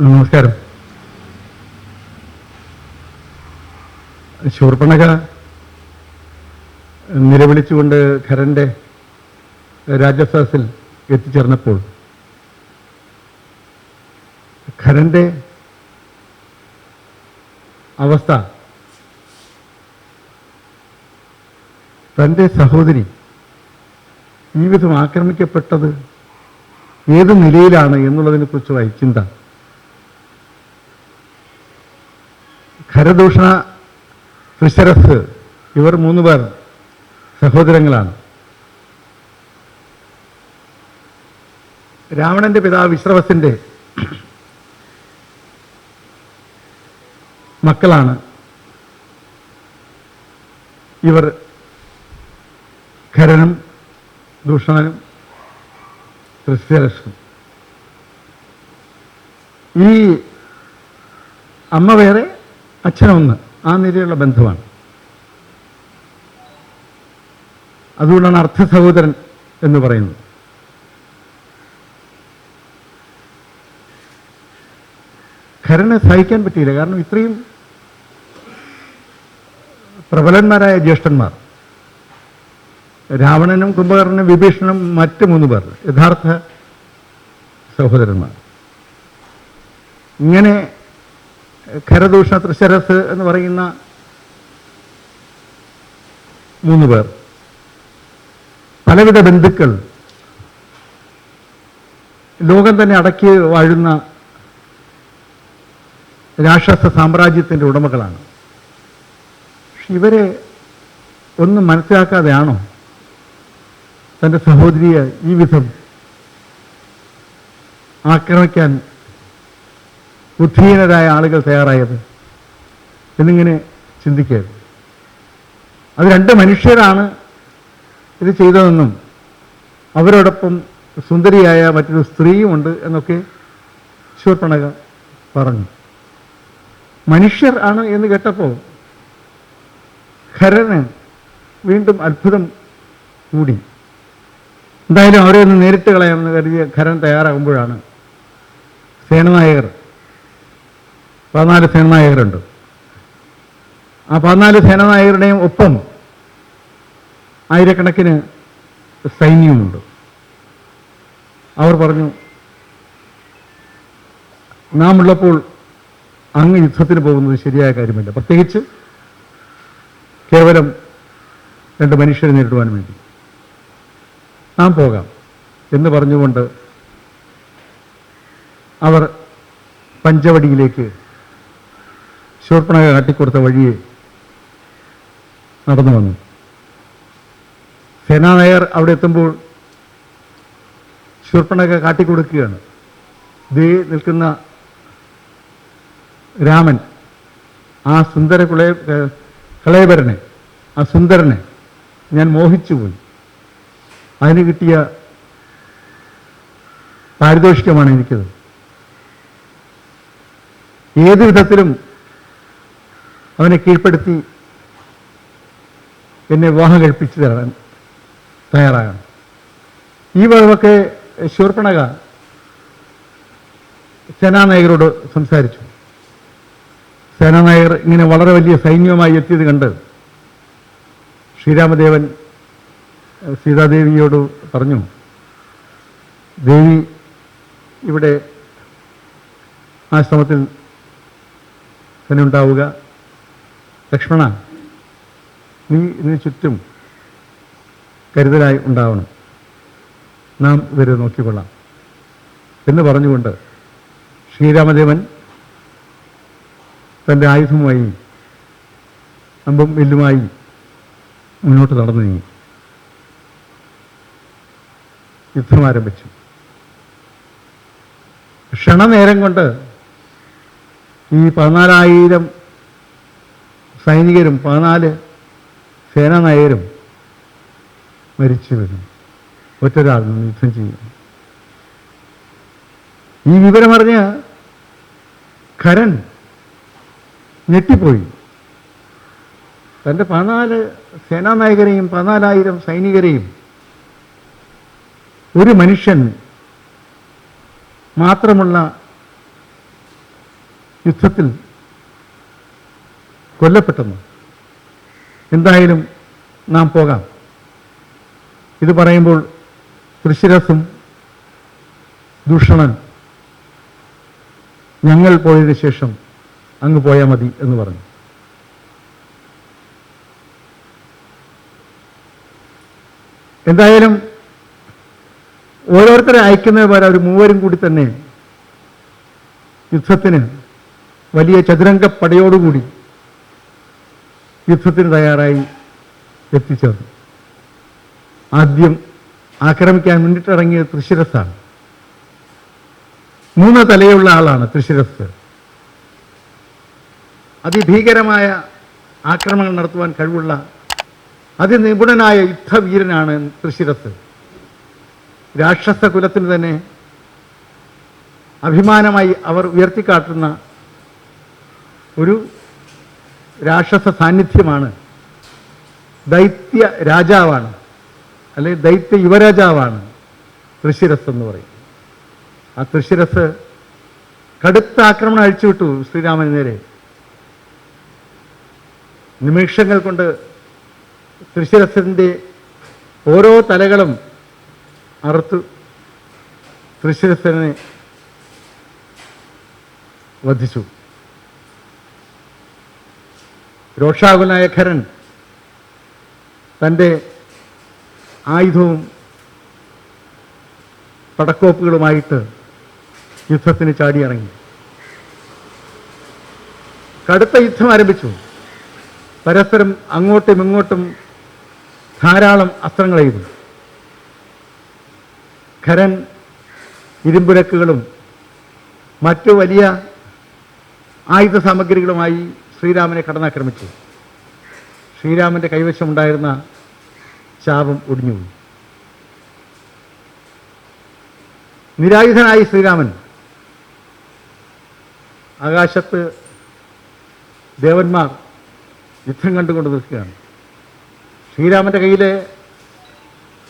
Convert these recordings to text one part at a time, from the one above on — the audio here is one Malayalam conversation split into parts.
നമസ്കാരം. ശൂർപ്പണഖ നിലവിളിച്ചുകൊണ്ട് ഖരന്റെ രാജസദസ്സിൽ എത്തിച്ചേർന്നപ്പോൾ ഖരന്റെ അവസ്ഥ തൻ്റെ സഹോദരി ഈ വിധം ആക്രമിക്കപ്പെട്ടത് ഏത് നിലയിലാണ് എന്നുള്ളതിനെക്കുറിച്ചുള്ള ചിന്ത. ഖരദൂഷണ തൃശരസ് ഇവർ 3 പേർ സഹോദരങ്ങളാണ്. രാവണന്റെ പിതാവ് വിശ്രവസിന്റെ മക്കളാണ് ഇവർ. ഖരനും ദൂഷണനും തൃശരസും. ഈ അമ്മ വേറെ അച്ഛനൊന്ന്, ആ നിലയിലുള്ള ബന്ധമാണ്. അതുകൊണ്ടാണ് അർദ്ധ സഹോദരൻ എന്ന് പറയുന്നത്. ഖരനെ സഹിക്കാൻ പറ്റിയില്ല. കാരണം ഇത്രയും പ്രബലന്മാരായ ജ്യേഷ്ഠന്മാർ, രാവണനും കുംഭകർണനും വിഭീഷണനും മറ്റ് 3 പേർ യഥാർത്ഥ സഹോദരന്മാർ. ഇങ്ങനെ ഖരദൂഷണ തൃശരസ് എന്ന് പറയുന്ന 3 പേർ, പലവിധ ബന്ധുക്കൾ, ലോകം തന്നെ അടക്കി വാഴുന്ന രാക്ഷസ സാമ്രാജ്യത്തിൻ്റെ ഉടമകളാണ്. പക്ഷെ ഇവരെ ഒന്നും മനസ്സിലാക്കാതെയാണോ തൻ്റെ സഹോദരിയെ ഈ വിധം ആക്രമിക്കാൻ ബുദ്ധിഹീനരായ ആളുകൾ തയ്യാറായത് എന്നിങ്ങനെ ചിന്തിക്കരുത്. അത് 2 മനുഷ്യരാണ് ഇത് ചെയ്തതെന്നും അവരോടൊപ്പം സുന്ദരിയായ മറ്റൊരു സ്ത്രീയുമുണ്ട് എന്നൊക്കെ ശൂർപ്പണഖ പറഞ്ഞു. മനുഷ്യർ ആണ് എന്ന് കേട്ടപ്പോൾ ഖരന് വീണ്ടും അത്ഭുതം കൂടി. എന്തായാലും അവരെ ഒന്ന് നേരിട്ട് കളയാമെന്ന് കരുതിയ ഖരൻ തയ്യാറാകുമ്പോഴാണ് സേനനായകർ, 14 സേനനായകരുണ്ട്. ആ 14 സേനനായകരുടെയും ഒപ്പം ആയിരക്കണക്കിന് സൈന്യമുണ്ട്. അവർ പറഞ്ഞു, നാം ഉള്ളപ്പോൾ അങ്ങ് യുദ്ധത്തിന് പോകുന്നത് ശരിയായ കാര്യമല്ല, പ്രത്യേകിച്ച് കേവലം 2 മനുഷ്യരെ നേരിടുവാൻ വേണ്ടി. നാം പോകാം എന്ന് പറഞ്ഞുകൊണ്ട് അവർ പഞ്ചവടിയിലേക്ക് ശൂർപ്പണഖ കാട്ടിക്കൊടുത്ത വഴിയെ നടന്നു വന്നു. സേനാനായകർ അവിടെ എത്തുമ്പോൾ ശൂർപ്പണഖ കാട്ടിക്കൊടുക്കുകയാണ്. ദേ നിൽക്കുന്ന രാമൻ, ആ സുന്ദര കളേബരനെ, ആ സുന്ദരനെ ഞാൻ മോഹിച്ചുപോയി. അതിന് കിട്ടിയ പാരിതോഷികമാണ് എനിക്കത്. ഏത് വിധത്തിലും അവനെ കീഴ്പ്പെടുത്തി എന്നെ വിവാഹം കഴിപ്പിച്ചു തരാൻ തയ്യാറാകണം. ഈ വകവൊക്കെ ശൂർപ്പണഖ സേനാനായകരോട് സംസാരിച്ചു. സേനാനായകർ ഇങ്ങനെ വളരെ വലിയ സൈന്യവുമായി എത്തിയത് കണ്ട് ശ്രീരാമദേവൻ സീതാദേവിയോട് പറഞ്ഞു, ദേവി ഇവിടെ ആശ്രമത്തിൽ തന്നെ ഉണ്ടാവുക. ലക്ഷ്മണ, നീ ഇതിന് ചുറ്റും കരുതലായി ഉണ്ടാവണം. നാം ഇവരെ നോക്കിക്കൊള്ളാം എന്ന് പറഞ്ഞുകൊണ്ട് ശ്രീരാമദേവൻ തൻ്റെ ആയുധവുമായി അമ്പും വില്ലുമായി മുന്നോട്ട് നടന്നു നീങ്ങി. യുദ്ധം ആരംഭിച്ചു. ക്ഷണനേരം കൊണ്ട് ഈ 14,000 സൈനികരും 14 സേനാനായകരും മരിച്ചു വരുന്നു. ഒറ്റൊരാൾ യുദ്ധം ചെയ്യും. ഈ വിവരമറിഞ്ഞ് ഖരൻ ഞെട്ടിപ്പോയി. തൻ്റെ 14 സേനാനായകരെയും 14,000 സൈനികരെയും ഒരു മനുഷ്യൻ മാത്രമുള്ള യുദ്ധത്തിൽ കൊല്ലപ്പെട്ടെന്ന്. എന്തായാലും നാം പോകാം. ഇത് പറയുമ്പോൾ തൃശ്ശിരസും ദൂഷണൻ ഞങ്ങൾ പോയതിനു ശേഷം അങ്ങ് പോയാൽ മതി എന്ന് പറഞ്ഞു. എന്തായാലും ഓരോരുത്തരെ അയക്കുന്നത് പോലെ അവർ മൂവരും കൂടി തന്നെ യുദ്ധത്തിന് വലിയ ചതുരംഗപ്പടയോടുകൂടി യുദ്ധത്തിന് തയ്യാറായി എത്തിച്ചേർന്നു. ആദ്യം ആക്രമിക്കാൻ മുന്നിട്ടിറങ്ങിയത് തൃശ്ശിരസാണ്. 3 തലയുള്ള ആളാണ് തൃശ്ശിരസ്. അതിഭീകരമായ ആക്രമണങ്ങൾ നടത്തുവാൻ കഴിവുള്ള അതിനിപുണനായ യുദ്ധവീരനാണ് തൃശ്ശിരസ്. രാക്ഷസ കുലത്തിന് തന്നെ അഭിമാനമായി അവർ ഉയർത്തിക്കാട്ടുന്ന ഒരു രാക്ഷസ സാന്നിധ്യമാണ്. ദൈത്യ രാജാവാണ്, അല്ലെങ്കിൽ ദൈത്യ യുവരാജാവാണ് തൃശ്ശിരസ് എന്ന് പറയും. ആ തൃശ്ശിരസ് കടുത്ത ആക്രമണം അഴിച്ചുവിട്ടു ശ്രീരാമന് നേരെ. നിമിഷങ്ങൾ കൊണ്ട് തൃശ്ശിരസിൻ്റെ ഓരോ തലകളും അറുത്തു തൃശ്ശിരസനെ വധിച്ചു. രോഷാകുലനായ ഖരൻ തൻ്റെ ആയുധവും പടക്കോപ്പുകളുമായിട്ട് യുദ്ധത്തിന് ചാടിയിറങ്ങി. കടുത്ത യുദ്ധം ആരംഭിച്ചു. പരസ്പരം അങ്ങോട്ടും ഇങ്ങോട്ടും ധാരാളം അസ്ത്രങ്ങൾ എയ്തു. ഖരൻ ഇരുമ്പുരക്കുകളും മറ്റു വലിയ ആയുധ സാമഗ്രികളുമായി ശ്രീരാമനെ കടന്നാക്രമിച്ചു. ശ്രീരാമൻ്റെ കൈവശമുണ്ടായിരുന്ന ശാപം ഒടിഞ്ഞുപോയി. നിരായുധനായി ശ്രീരാമൻ ആകാശത്ത് ദേവന്മാർ യുദ്ധം കണ്ടുകൊണ്ട് നിൽക്കുകയാണ്. ശ്രീരാമൻ്റെ കയ്യിലെ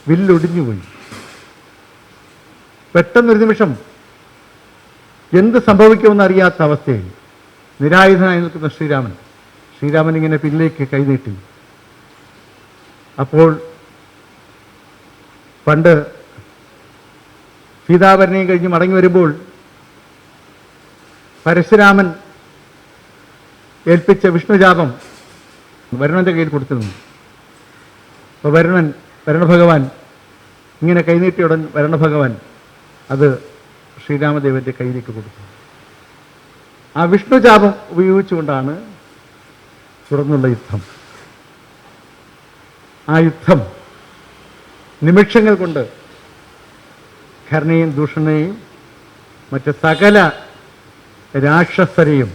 വില്ലൊടിഞ്ഞുപോയി. പെട്ടെന്നൊരു നിമിഷം എന്ത് സംഭവിക്കുമെന്ന് അറിയാത്ത അവസ്ഥയിൽ നിരായുധനായി നിൽക്കുന്ന ശ്രീരാമൻ ഇങ്ങനെ പിന്നിലേക്ക് കൈനീട്ടി. അപ്പോൾ പണ്ട് സീതാപരണയും കഴിഞ്ഞ് മടങ്ങി വരുമ്പോൾ പരശുരാമൻ ഏൽപ്പിച്ച വിഷ്ണുജാപം വരുണന്റെ കയ്യിൽ കൊടുത്തിരുന്നു. അപ്പോൾ വരുണഭഗവാൻ ഇങ്ങനെ കൈനീട്ടിയുടൻ വരുണഭഗവാൻ അത് ശ്രീരാമദേവന്റെ കയ്യിലേക്ക് കൊടുത്തു. ആ വിഷ്ണുജാപം ഉപയോഗിച്ചുകൊണ്ടാണ് തുടർന്നുള്ള യുദ്ധം. ആ യുദ്ധം നിമിഷങ്ങൾ കൊണ്ട് ഖരനെയും ദൂഷണനെയും മറ്റ് സകല രാക്ഷസരെയും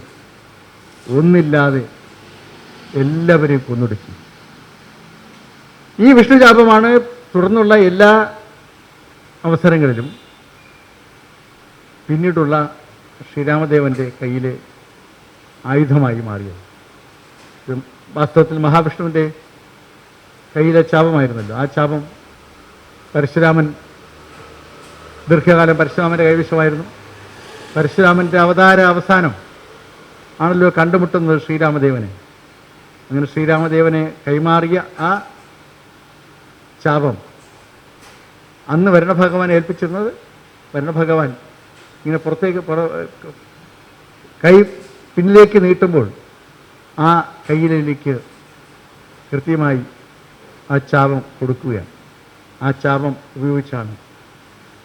ഒന്നില്ലാതെ എല്ലാവരെയും കൊന്നൊടുക്കി. ഈ വിഷ്ണുജാപമാണ് തുടർന്നുള്ള എല്ലാ അവസരങ്ങളിലും പിന്നീടുള്ള ശ്രീരാമദേവൻ്റെ കയ്യിലെ ആയുധമായി മാറിയത്. വാസ്തവത്തിൽ മഹാവിഷ്ണുവിൻ്റെ കയ്യിലെ ചാപമായിരുന്നല്ലോ. ആ ചാപം പരശുരാമൻ ദീർഘകാലം പരശുരാമൻ്റെ കൈവശമായിരുന്നു. പരശുരാമൻ്റെ അവതാര അവസാനം ആണല്ലോ കണ്ടുമുട്ടുന്നത് ശ്രീരാമദേവനെ. അങ്ങനെ ശ്രീരാമദേവനെ കൈമാറിയ ആ ചാപം അന്ന് വരുണഭഗവാൻ ഏൽപ്പിച്ചിരുന്നത്. വരുണഭഗവാൻ ഇങ്ങനെ പുറത്തേക്ക് കൈ പിന്നിലേക്ക് നീട്ടുമ്പോൾ ആ കയ്യിലേക്ക് കൃത്യമായി ആ ചാപം കൊടുക്കുകയാണ്. ആ ചാപം ഉപയോഗിച്ചാണ്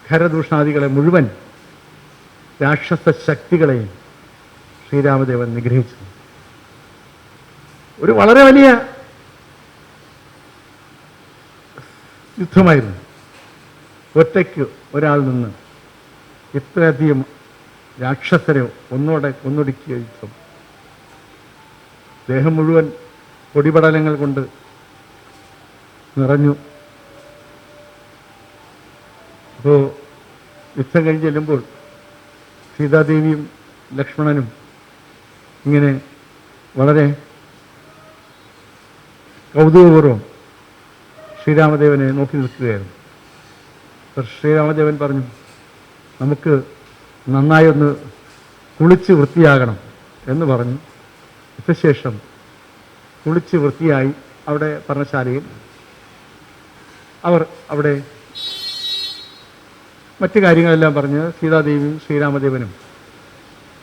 ഖരദൂഷണാദികളെ മുഴുവൻ രാക്ഷസ ശക്തികളെയും ശ്രീരാമദേവൻ നിഗ്രഹിച്ചത്. ഒരു വളരെ വലിയ യുദ്ധമായിരുന്നു. ഒറ്റയ്ക്ക് ഒരാൾ നിന്ന് ഇത്രയധികം രാക്ഷസരെ ഒന്നൊടുക്കിയ യുദ്ധം. ദേഹം മുഴുവൻ പൊടിപടലങ്ങൾ കൊണ്ട് നിറഞ്ഞു. അപ്പോൾ യുദ്ധം കഴിഞ്ഞ് ചെല്ലുമ്പോൾ സീതാദേവിയും ലക്ഷ്മണനും ഇങ്ങനെ വളരെ കൗതുകപൂർവ്വം ശ്രീരാമദേവനെ നോക്കി നിൽക്കുകയായിരുന്നു. ശ്രീരാമദേവൻ പറഞ്ഞു, നമുക്ക് നന്നായി ഒന്ന് കുളിച്ച് വൃത്തിയാകണം. എന്ന് പറഞ്ഞു. ശേഷം കുളിച്ച് വൃത്തിയായി അവിടെ പർണശാലയിൽ അവർ അവിടെ മറ്റു കാര്യങ്ങളെല്ലാം പറഞ്ഞ് സീതാദേവിയും ശ്രീരാമദേവനും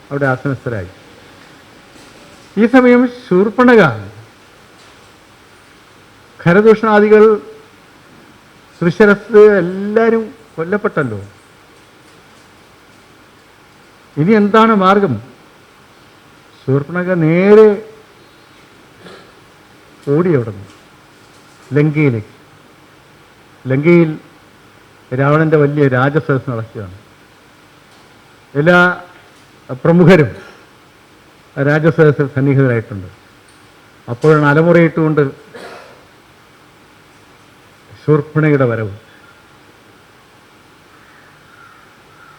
അവിടെ ആസനസ്ഥരായി. ഈ സമയം ശൂർപ്പണഖ ഖരദൂഷണാദികൾ തൃശരസ് എല്ലാവരും കൊല്ലപ്പെട്ടല്ലോ. ഇനി എന്താണ് മാർഗം? ശൂർപ്പണഖ നേരെ ഓടി അവിടെ നിന്ന് ലങ്കയിലേക്ക്. ലങ്കയിൽ രാവണൻ്റെ വലിയ രാജസദസ് നടക്കുകയാണ്. എല്ലാ പ്രമുഖരും രാജസദസ്സിൽ സന്നിഹിതരായിട്ടുണ്ട്. അപ്പോഴാണ് അലമുറയിട്ടുകൊണ്ട് ശൂർപ്പണഖയുടെ വരവ്.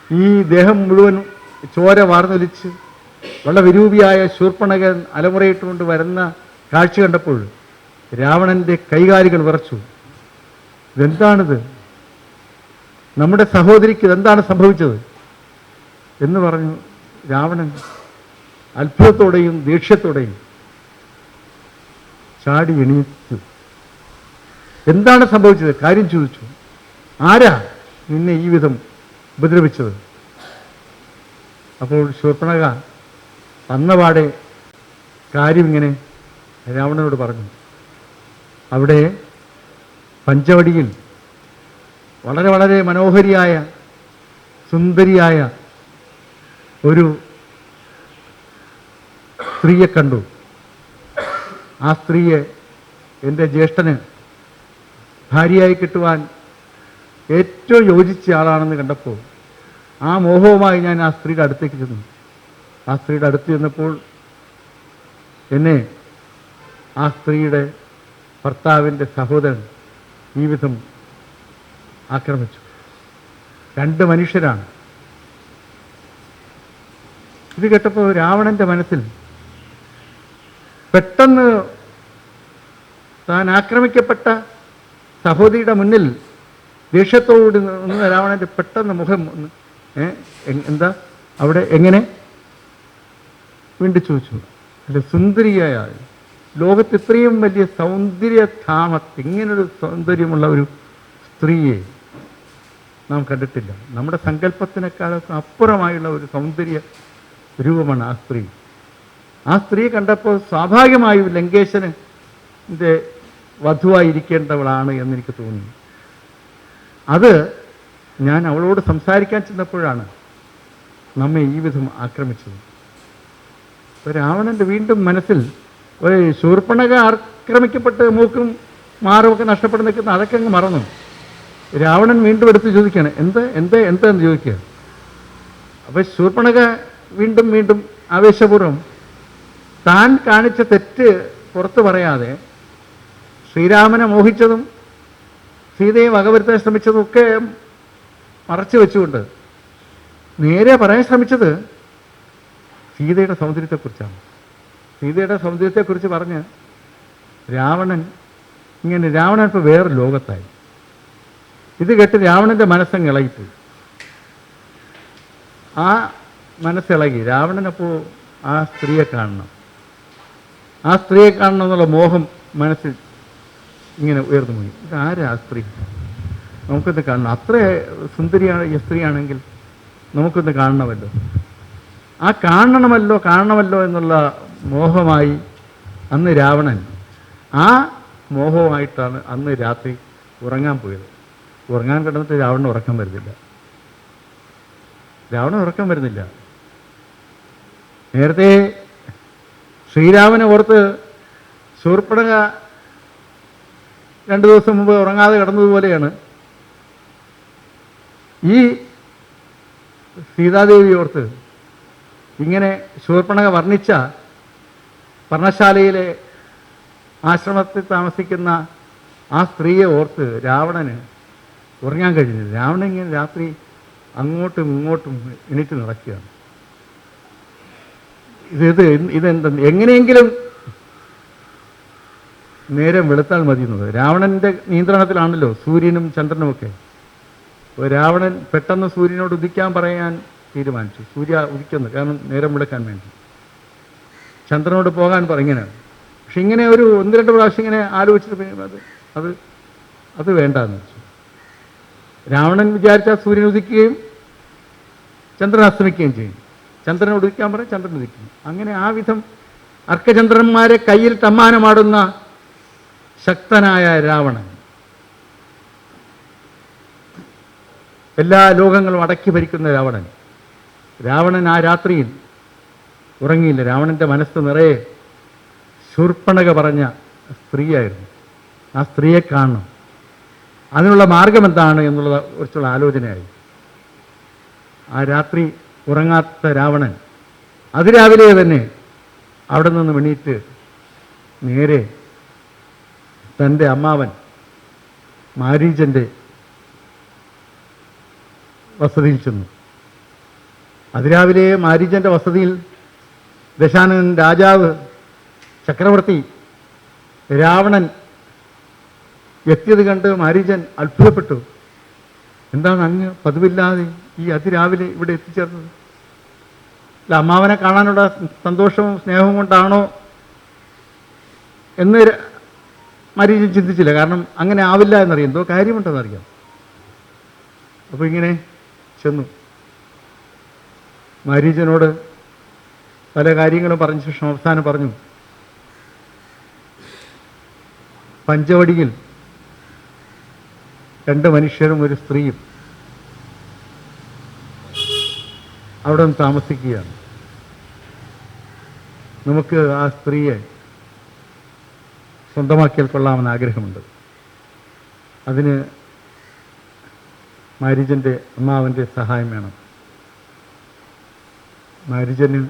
ഈ ദേഹം മുഴുവൻ ചോര വാർന്നൊലിച്ച് വളരെ വിരൂപിയായ ശൂർപ്പണഖൻ അലമുറയിട്ടുകൊണ്ട് വരുന്ന കാഴ്ച കണ്ടപ്പോൾ രാവണൻ്റെ കൈകാലുകൾ വിറച്ചു. ഇതെന്താണിത്? നമ്മുടെ സഹോദരിക്ക് ഇതെന്താണ് സംഭവിച്ചത് എന്ന് പറഞ്ഞു രാവണൻ അത്ഭുതത്തോടെയും ദേഷ്യത്തോടെയും ചാടി എണീറ്റു. എന്താണ് സംഭവിച്ചത്? കാര്യം ചോദിച്ചു. ആരാ നിന്നെ ഈ വിധം ഉപദ്രവിച്ചത്? അപ്പോൾ ശൂർപ്പണഖ വന്നപാടെ കാര്യം ഇങ്ങനെ രാവണനോട് പറഞ്ഞു. അവിടെ പഞ്ചവടിയിൽ വളരെ വളരെ മനോഹരിയായ സുന്ദരിയായ ഒരു സ്ത്രീയെ കണ്ടു. ആ സ്ത്രീയെ എൻ്റെ ജ്യേഷ്ഠന് ഭാര്യയായി കിട്ടുവാൻ ഏറ്റവും യോജിച്ച ആളാണെന്ന് കണ്ടപ്പോൾ ആ മോഹവുമായി ഞാൻ ആ സ്ത്രീയുടെ അടുത്തേക്ക് ചെന്നു. ആ സ്ത്രീയുടെ അടുത്ത് ചെന്നപ്പോൾ എന്നെ ആ സ്ത്രീയുടെ ഭർത്താവിൻ്റെ സഹോദരൻ ഈ വിധം ആക്രമിച്ചു. രണ്ട് മനുഷ്യരാണ്. ഇത് കേട്ടപ്പോൾ രാവണൻ്റെ മനസ്സിൽ പെട്ടെന്ന് താൻ ആക്രമിക്കപ്പെട്ട സഹോദരിയുടെ മുന്നിൽ ദേഷ്യത്തോട് നിന്ന് രാവണൻ്റെ പെട്ടെന്ന് മുഖം എന്താ അവിടെ എങ്ങനെ വീണ്ടും ചോദിച്ചു. അല്ല, സുന്ദരിയായ ലോകത്ത് ഇത്രയും വലിയ സൗന്ദര്യധാമത്ത് ഇങ്ങനൊരു സൗന്ദര്യമുള്ള ഒരു സ്ത്രീയെ നാം കണ്ടിട്ടില്ല. നമ്മുടെ സങ്കല്പത്തിനേക്കാളൊക്കെ അപ്പുറമായുള്ള ഒരു സൗന്ദര്യ രൂപമാണ് ആ സ്ത്രീ. ആ സ്ത്രീയെ കണ്ടപ്പോൾ സ്വാഭാവികമായും ലങ്കേശന് വധുവായിരിക്കേണ്ടവളാണ് എന്നെനിക്ക് തോന്നി. അത് ഞാൻ അവളോട് സംസാരിക്കാൻ ചെന്നപ്പോഴാണ് നമ്മെ ഈ വിധം ആക്രമിച്ചത്. അപ്പോൾ രാവണൻ്റെ വീണ്ടും മനസ്സിൽ ഒരു ശൂർപ്പണഖ ആക്രമിക്കപ്പെട്ട് മൂക്കും മാറുമൊക്കെ നഷ്ടപ്പെട്ട് നിൽക്കുന്ന അതൊക്കെ അങ്ങ് മറന്നു. രാവണൻ വീണ്ടും എടുത്ത് ചോദിക്കുകയാണ്, എന്താന്ന് ചോദിക്കുക. അപ്പോൾ ശൂർപ്പണഖ വീണ്ടും വീണ്ടും ആവേശപൂർവ്വം താൻ കാണിച്ച തെറ്റ് പുറത്തു പറയാതെ ശ്രീരാമനെ മോഹിച്ചതും സീതയെ വകവരുത്താൻ ശ്രമിച്ചതും ഒക്കെ മറച്ചു വെച്ചുകൊണ്ട് നേരെ പറയാൻ ശ്രമിച്ചത് സീതയുടെ സൗന്ദര്യത്തെക്കുറിച്ചാണ്. സീതയുടെ സൗന്ദര്യത്തെക്കുറിച്ച് പറഞ്ഞ് രാവണൻ ഇപ്പോൾ വേറെ ലോകത്തായി. ഇത് കേട്ട് രാവണൻ്റെ മനസ്സങ്ങ് ഇളകിപ്പോയി. ആ മനസ്സിളകി. രാവണനപ്പോൾ ആ സ്ത്രീയെ കാണണം, ആ സ്ത്രീയെ കാണണം എന്നുള്ള മോഹം മനസ്സിൽ ഇങ്ങനെ ഉയർന്നു പോയി. ഇതാരാ ആ സ്ത്രീ? നമുക്കൊന്ന് കാണണം. അത്ര സുന്ദരിയാണ് ഈ സ്ത്രീയാണെങ്കിൽ നമുക്കൊന്ന് കാണണമല്ലോ. ആ കാണണമല്ലോ എന്നുള്ള മോഹമായി അന്ന് രാവണൻ ആ മോഹവുമായിട്ടാണ് അന്ന് രാത്രി ഉറങ്ങാൻ പോയത്. ഉറങ്ങാൻ കിടന്നിട്ട് രാവണന് ഉറക്കം വരുന്നില്ല. നേരത്തെ ശ്രീരാമനെ ഓർത്ത് ശൂർപ്പണഖ 2 ദിവസം മുമ്പ് ഉറങ്ങാതെ കിടന്നതുപോലെയാണ് ഈ സീതാദേവി ഓർത്ത് ഇങ്ങനെ ശൂർപ്പണഖ വർണ്ണിച്ച പർണശാലയിലെ ആശ്രമത്തിൽ താമസിക്കുന്ന ആ സ്ത്രീയെ ഓർത്ത് രാവണന് ഉറങ്ങാൻ കഴിഞ്ഞില്ല. രാവണൻ ഇങ്ങനെ രാത്രി അങ്ങോട്ടും ഇങ്ങോട്ടും എണീറ്റ് നടക്കുകയാണ്. ഇതെന്താ എങ്ങനെയെങ്കിലും നേരം വെളുത്താൽ മതി എന്നത്. രാവണൻ്റെ നിയന്ത്രണത്തിലാണല്ലോ സൂര്യനും ചന്ദ്രനുമൊക്കെ. അപ്പോൾ രാവണൻ പെട്ടെന്ന് സൂര്യനോട് ഉദിക്കാൻ പറയാൻ തീരുമാനിച്ചു. സൂര്യ ഉദിക്കുന്നു, കാരണം നേരം വെളുക്കാൻ വേണ്ടി. ചന്ദ്രനോട് പോകാൻ പറയും ഇങ്ങനെയാണ്. പക്ഷെ ഇങ്ങനെ ഒരു 1-2 പ്രാവശ്യം ഇങ്ങനെ ആലോചിച്ചിട്ട് പിന്നെ അത് അത് വേണ്ടെന്ന് വെച്ചു. രാവണൻ വിചാരിച്ചാൽ സൂര്യൻ ഉദിക്കുകയും ചന്ദ്രൻ അസ്തമിക്കുകയും ചെയ്യും. ചന്ദ്രൻ ഉദിക്കാൻ പറയും, ചന്ദ്രൻ ഉദിക്കും. അങ്ങനെ ആ വിധം അർക്കചന്ദ്രന്മാരെ കയ്യിൽ തമ്മാനമാടുന്ന ശക്തനായ രാവണൻ, എല്ലാ ലോകങ്ങളും അടക്കി ഭരിക്കുന്ന രാവണൻ ആ രാത്രിയിൽ ഉറങ്ങിയില്ല. രാവണൻ്റെ മനസ്സ് നിറയെ ശൂർപ്പണക പറഞ്ഞ സ്ത്രീയായിരുന്നു. ആ സ്ത്രീയെ കാണണം, അതിനുള്ള മാർഗം എന്താണ് എന്നുള്ളതെ കുറിച്ചുള്ള ആലോചനയായി. ആ രാത്രി ഉറങ്ങാത്ത രാവണൻ അതിരാവിലെ തന്നെ അവിടെ നിന്ന് എണീറ്റ് നേരെ തൻ്റെ അമ്മാവൻ മാരീചൻ്റെ വസതിയിൽ ചെന്നു. അതിരാവിലെ മാരീചൻ്റെ വസതിയിൽ ദശാനൻ രാജാവ് ചക്രവർത്തി രാവണൻ എത്തിയത് കണ്ട് മാരീചൻ അത്ഭുതപ്പെട്ടു. എന്താണ് അങ്ങ് പതിവില്ലാതെ ഈ അതിരാവിലെ ഇവിടെ എത്തിച്ചേർന്നത്? അല്ല, അമ്മാവനെ കാണാനുള്ള സന്തോഷവും സ്നേഹവും കൊണ്ടാണോ എന്ന് മാരീചൻ ചിന്തിച്ചില്ല. കാരണം അങ്ങനെ ആവില്ല എന്നറിയാം, എന്തോ കാര്യമുണ്ടെന്നറിയാം. അപ്പോൾ ഇങ്ങനെ ചെന്നു. മാരീചനോട് പല കാര്യങ്ങളും പറഞ്ഞ ശേഷം അവസാനം പറഞ്ഞു, പഞ്ചവടിയിൽ 2 മനുഷ്യരും ഒരു സ്ത്രീയും അവിടെ നിന്ന് താമസിക്കുകയാണ്. നമുക്ക് ആ സ്ത്രീയെ സ്വന്തമാക്കിയാൽ കൊള്ളാമെന്ന് ആഗ്രഹമുണ്ട്. അതിന് മാരീചൻ്റെ അമ്മാവൻ്റെ സഹായം വേണം. മാരീചന്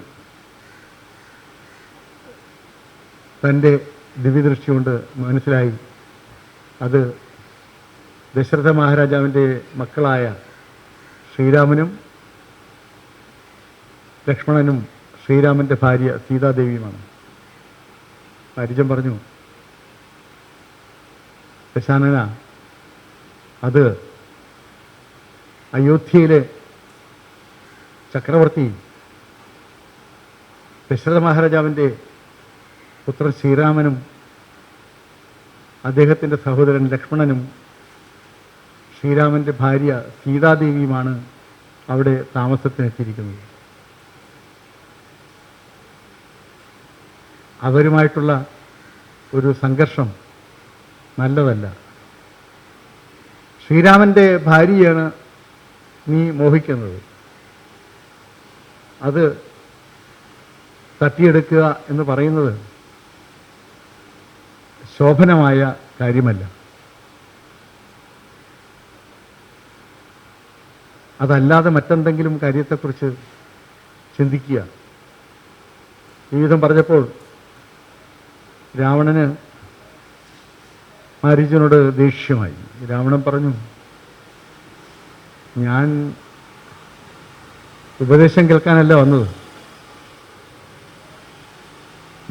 തൻ്റെ ദിവ്യദൃഷ്ടി കൊണ്ട് മനസ്സിലായി അത് ദശരഥ മഹാരാജാവിൻ്റെ മക്കളായ ശ്രീരാമനും ലക്ഷ്മണനും ശ്രീരാമൻ്റെ ഭാര്യ സീതാദേവിയുമാണ്. മാരീചൻ പറഞ്ഞു, ദശാനന, അത് അയോധ്യയിലെ ചക്രവർത്തി ദശരഥ മഹാരാജാവിൻ്റെ പുത്രൻ ശ്രീരാമനും അദ്ദേഹത്തിൻ്റെ സഹോദരൻ ലക്ഷ്മണനും ശ്രീരാമൻ്റെ ഭാര്യ സീതാദേവിയുമാണ് അവിടെ താമസത്തിനെത്തിയിരിക്കുന്നത്. അവരുമായിട്ടുള്ള ഒരു സംഘർഷം നല്ലതല്ല. ശ്രീരാമൻ്റെ ഭാര്യയാണ് നീ മോഹിക്കുന്നത്. അത് തട്ടിയെടുക്കുക എന്ന് പറയുന്നത് ശോഭനമായ കാര്യമല്ല. അതല്ലാതെ മറ്റെന്തെങ്കിലും കാര്യത്തെക്കുറിച്ച് ചിന്തിക്കുക. ഈ വിധം പറഞ്ഞപ്പോൾ രാവണന് മാരീചനോട് ദേഷ്യമായി. രാവണൻ പറഞ്ഞു, ഞാൻ ഉപദേശം കേൾക്കാനല്ല വന്നത്,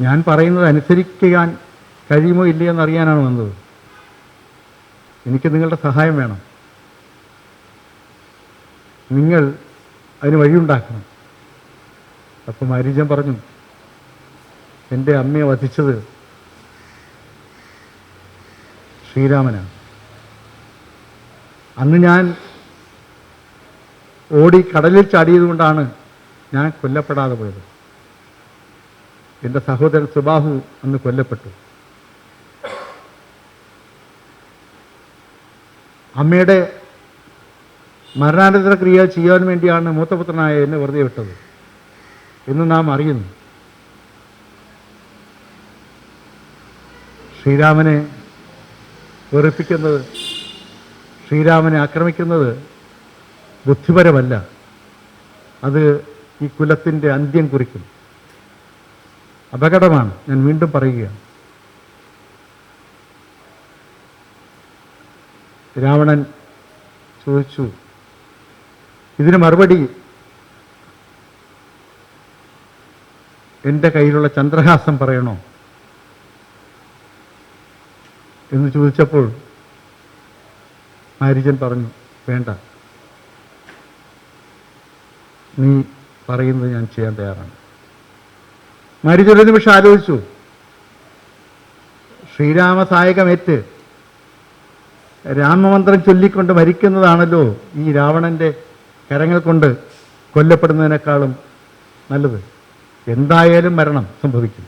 ഞാൻ പറയുന്നത് അനുസരിക്കാൻ കഴിയുമോ ഇല്ലയോ എന്നറിയാനാണ് വന്നത്. എനിക്ക് നിങ്ങളുടെ സഹായം വേണം. നിങ്ങൾ അതിന് വഴിയുണ്ടാക്കണം. അപ്പോൾ മാരീചൻ പറഞ്ഞു, എൻ്റെ അമ്മയെ വധിച്ചത് ശ്രീരാമനാണ്. അന്ന് ഞാൻ ഓടി കടലിൽ ചാടിയത് കൊണ്ടാണ് ഞാൻ കൊല്ലപ്പെടാതെ പോയത്. എൻ്റെ സഹോദരൻ സുബാഹു അന്ന് കൊല്ലപ്പെട്ടു. അമ്മയുടെ മരണാനന്തര ക്രിയ ചെയ്യാൻ വേണ്ടിയാണ് മൂത്തപുത്രനായ എന്നെ വെറുതെ വിട്ടത് എന്ന് നാം അറിയുന്നു. ശ്രീരാമനെ വെറുപ്പിക്കുന്നത്, ശ്രീരാമനെ ആക്രമിക്കുന്നത് ബുദ്ധിപരമല്ല, അത് ഈ കുലത്തിൻ്റെ അന്ത്യം കുറിക്കും. അപകടമാണ്. ഞാൻ വീണ്ടും പറയുകയാണ്. രാവണൻ ചോദിച്ചു, ഇതിന് മറുപടി എൻ്റെ കയ്യിലുള്ള ചന്ദ്രഹാസം പറയണോ എന്ന് ചോദിച്ചപ്പോൾ മാരീചൻ പറഞ്ഞു, വേണ്ട, നീ പറയുന്നത് ഞാൻ ചെയ്യാൻ തയ്യാറാണ്. മാരീചൊരു നിമിഷം ആലോചിച്ചു. ശ്രീരാമസായകമേറ്റ് രാമമന്ത്രം ചൊല്ലിക്കൊണ്ട് മരിക്കുന്നതാണല്ലോ ഈ രാവണൻ്റെ കരങ്ങൾ കൊണ്ട് കൊല്ലപ്പെടുന്നതിനേക്കാളും നല്ലത്. എന്തായാലും മരണം സംഭവിക്കും.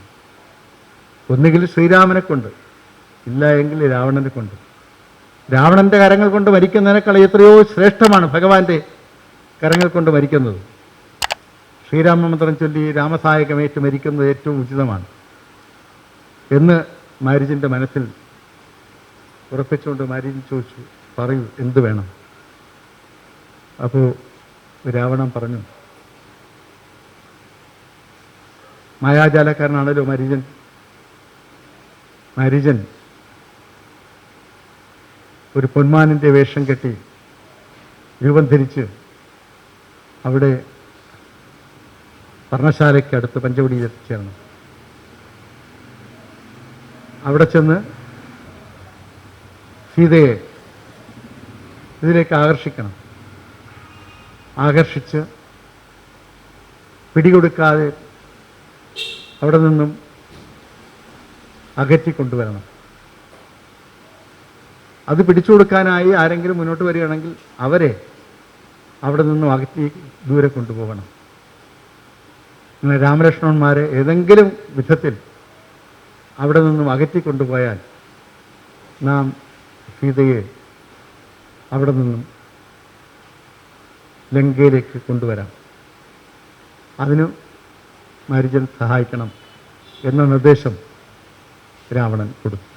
ഒന്നുകിൽ ശ്രീരാമനെ കൊണ്ട്, ഇല്ല എങ്കിൽ രാവണനെ കൊണ്ട്. രാവണൻ്റെ കരങ്ങൾ കൊണ്ട് മരിക്കുന്നതിനേക്കാൾ എത്രയോ ശ്രേഷ്ഠമാണ് ഭഗവാന്റെ കരങ്ങൾ കൊണ്ട് മരിക്കുന്നത്. ശ്രീരാമമന്ത്രം ചൊല്ലി രാമസായകമേറ്റ് മരിക്കുന്നത് ഏറ്റവും ഉചിതമാണ് എന്ന് മാരീചൻ്റെ മനസ്സിൽ ഉറപ്പിച്ചുകൊണ്ട് മാരീചൻ ചോദിച്ചു, പറയൂ എന്ത് വേണം? അപ്പോൾ രാവണൻ പറഞ്ഞു, മായാജാലക്കാരനാണല്ലോ മാരീചൻ. മാരീചൻ ഒരു പൊന്മാനിൻ്റെ വേഷം കെട്ടി രൂപം ധരിച്ച് അവിടെ പർണശാലയ്ക്ക് അടുത്ത് പഞ്ചവടിയിൽ എത്തിച്ചേർന്നു. അവിടെ ചെന്ന് സീതയെ ഇതിലേക്ക് ആകർഷിച്ച് പിടികൊടുക്കാതെ അവിടെ നിന്നും അകറ്റിക്കൊണ്ടുവരണം. അത് പിടിച്ചു കൊടുക്കാനായി ആരെങ്കിലും മുന്നോട്ട് വരികയാണെങ്കിൽ അവരെ അവിടെ നിന്നും അകറ്റി ദൂരെ കൊണ്ടുപോകണം. അങ്ങനെ രാമലക്ഷ്മണന്മാരെ ഏതെങ്കിലും വിധത്തിൽ അവിടെ നിന്നും അകറ്റിക്കൊണ്ടുപോയാൽ നാം സീതയെ അവിടെ നിന്നും ലങ്കയിലേക്ക് കൊണ്ടുവരാം. അതിന് മാരീചൻ സഹായിക്കണം എന്ന നിർദ്ദേശം രാവണൻ കൊടുത്തു.